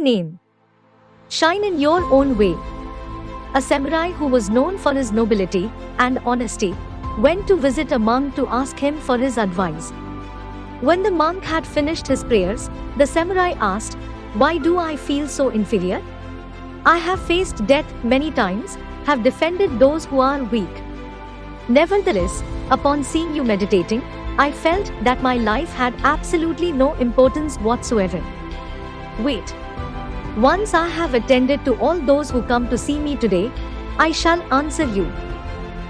name: Shine in Your Own Way. A samurai who was known for his nobility and honesty went to visit a monk to ask him for his advice. When the monk had finished his prayers, the samurai asked, "Why do I feel so inferior? I have faced death many times, have defended those who are weak. Nevertheless, upon seeing you meditating, I felt that my life had absolutely no importance whatsoever. Wait. Once I have attended to all those who come to see me today, I shall answer you,"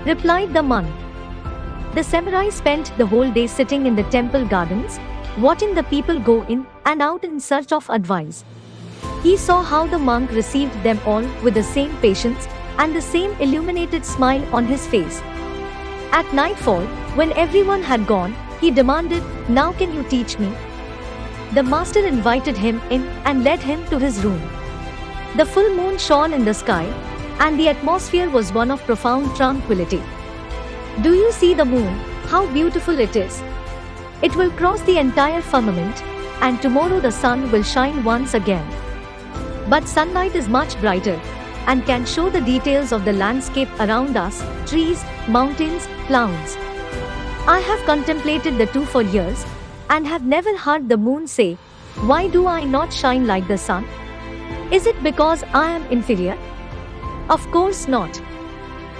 replied the monk. The samurai spent the whole day sitting in the temple gardens, watching the people go in and out in search of advice. He saw how the monk received them all with the same patience and the same illuminated smile on his face. At nightfall, when everyone had gone, he demanded, "Now can you teach me?" The master invited him in and led him to his room. The full moon shone in the sky, and the atmosphere was one of profound tranquility. "Do you see the moon? How beautiful it is! It will cross the entire firmament, and tomorrow the sun will shine once again. But sunlight is much brighter, and can show the details of the landscape around us, trees, mountains, clouds. I have contemplated the two for years, and have never heard the moon say, 'Why do I not shine like the sun? Is it because I am inferior?' Of course not,"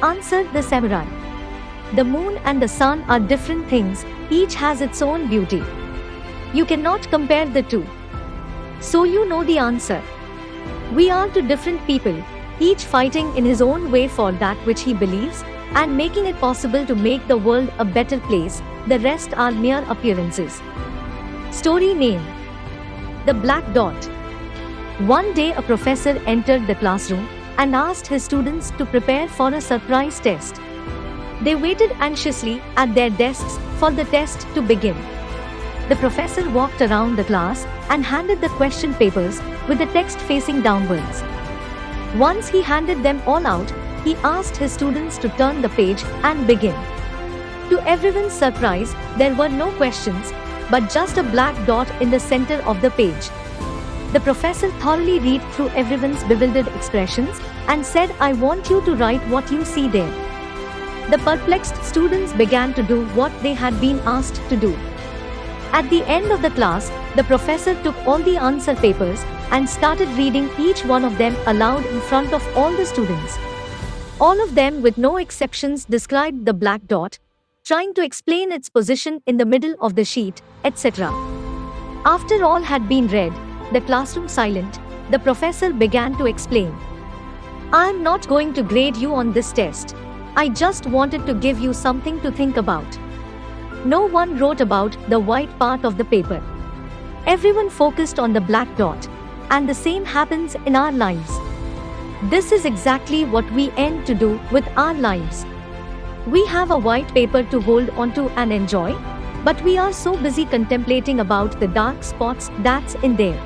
answered the samurai. "The moon and the sun are different things, each has its own beauty. You cannot compare the two. So you know the answer. We are two different people, each fighting in his own way for that which he believes, and making it possible to make the world a better place. The rest are mere appearances." Story name: The Black Dot. One day a professor entered the classroom and asked his students to prepare for a surprise test. They waited anxiously at their desks for the test to begin. The professor walked around the class and handed the question papers with the text facing downwards. Once he handed them all out, he asked his students to turn the page and begin. To everyone's surprise, there were no questions, but just a black dot in the center of the page. The professor thoroughly read through everyone's bewildered expressions and said, "I want you to write what you see there." The perplexed students began to do what they had been asked to do. At the end of the class, the professor took all the answer papers and started reading each one of them aloud in front of all the students. All of them, with no exceptions, described the black dot, trying to explain its position in the middle of the sheet, etc. After all had been read, the classroom silent, the professor began to explain. "I am not going to grade you on this test. I just wanted to give you something to think about." No one wrote about the white part of the paper. Everyone focused on the black dot, and the same happens in our lives. This is exactly what we aim to do with our lives. We have a white paper to hold onto and enjoy, but we are so busy contemplating about the dark spots that's in there.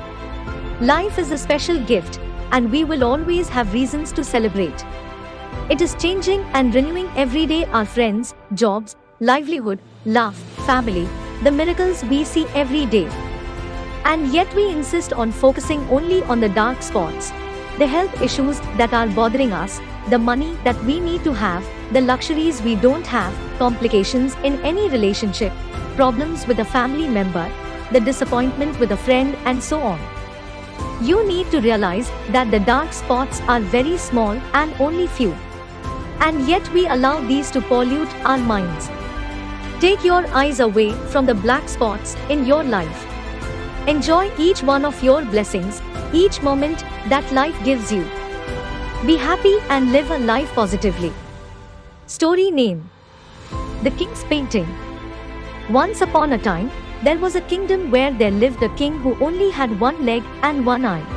Life is a special gift, and we will always have reasons to celebrate. It is changing and renewing every day: our friends, jobs, livelihood, love, family, the miracles we see every day. And yet we insist on focusing only on the dark spots, the health issues that are bothering us, the money that we need to have, the luxuries we don't have, complications in any relationship, problems with a family member, the disappointment with a friend, and so on. You need to realize that the dark spots are very small and only few. And yet we allow these to pollute our minds. Take your eyes away from the black spots in your life. Enjoy each one of your blessings, each moment that life gives you. Be happy and live a life positively. Story name: The King's Painting. Once upon a time, there was a kingdom where there lived a king who only had one leg and one eye.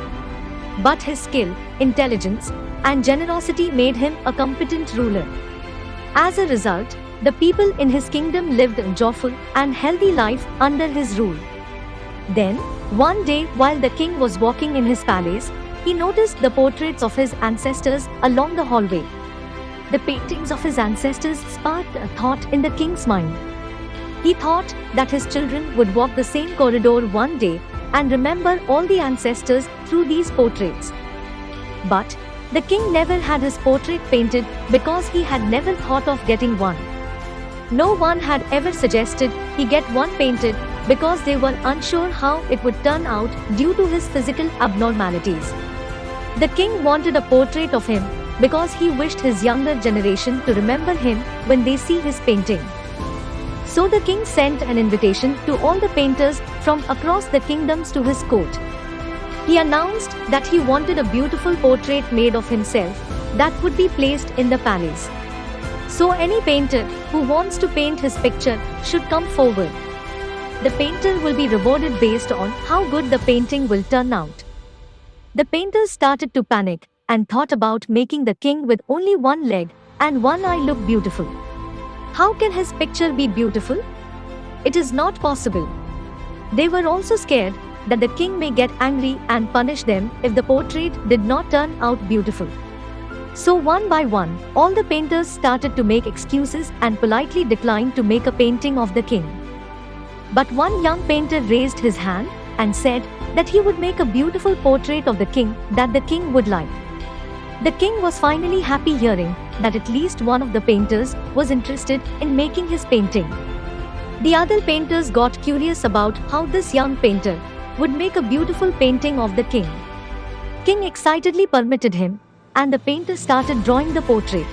But his skill, intelligence, and generosity made him a competent ruler. As a result, the people in his kingdom lived a joyful and healthy life under his rule. Then, one day, while the king was walking in his palace, he noticed the portraits of his ancestors along the hallway. The paintings of his ancestors sparked a thought in the king's mind. He thought that his children would walk the same corridor one day, and remember all the ancestors through these portraits. But the king never had his portrait painted because he had never thought of getting one. No one had ever suggested he get one painted because they were unsure how it would turn out due to his physical abnormalities. The king wanted a portrait of him because he wished his younger generation to remember him when they see his painting. So the king sent an invitation to all the painters from across the kingdoms to his court. He announced that he wanted a beautiful portrait made of himself that would be placed in the palace. So any painter who wants to paint his picture should come forward. The painter will be rewarded based on how good the painting will turn out. The painters started to panic and thought about making the king with only one leg and one eye look beautiful. How can his picture be beautiful? It is not possible. They were also scared that the king may get angry and punish them if the portrait did not turn out beautiful. So one by one, all the painters started to make excuses and politely declined to make a painting of the king. But one young painter raised his hand and said that he would make a beautiful portrait of the king that the king would like. The king was finally happy hearing that at least one of the painters was interested in making his painting. The other painters got curious about how this young painter would make a beautiful painting of the king. King excitedly permitted him, and the painter started drawing the portrait.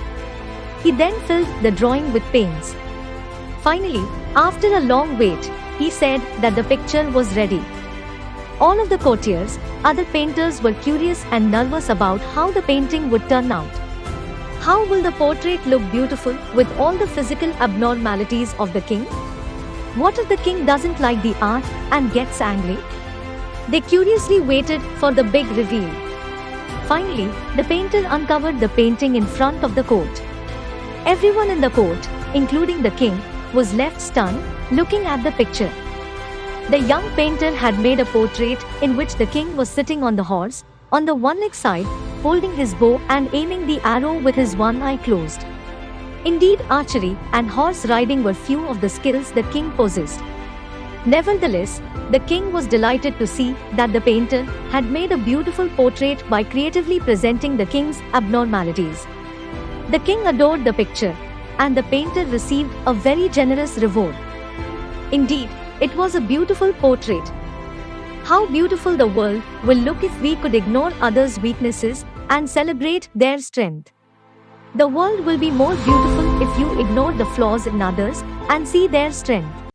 He then filled the drawing with paints. Finally, after a long wait, he said that the picture was ready. All of the courtiers, other painters were curious and nervous about how the painting would turn out. How will the portrait look beautiful with all the physical abnormalities of the king? What if the king doesn't like the art and gets angry? They curiously waited for the big reveal. Finally, the painter uncovered the painting in front of the court. Everyone in the court, including the king, was left stunned, looking at the picture. The young painter had made a portrait in which the king was sitting on the horse, on the one leg side, holding his bow and aiming the arrow with his one eye closed. Indeed, archery and horse riding were few of the skills the king possessed. Nevertheless, the king was delighted to see that the painter had made a beautiful portrait by creatively presenting the king's abnormalities. The king adored the picture, and the painter received a very generous reward. Indeed, it was a beautiful portrait. How beautiful the world will look if we could ignore others' weaknesses and celebrate their strength. The world will be more beautiful if you ignore the flaws in others and see their strength.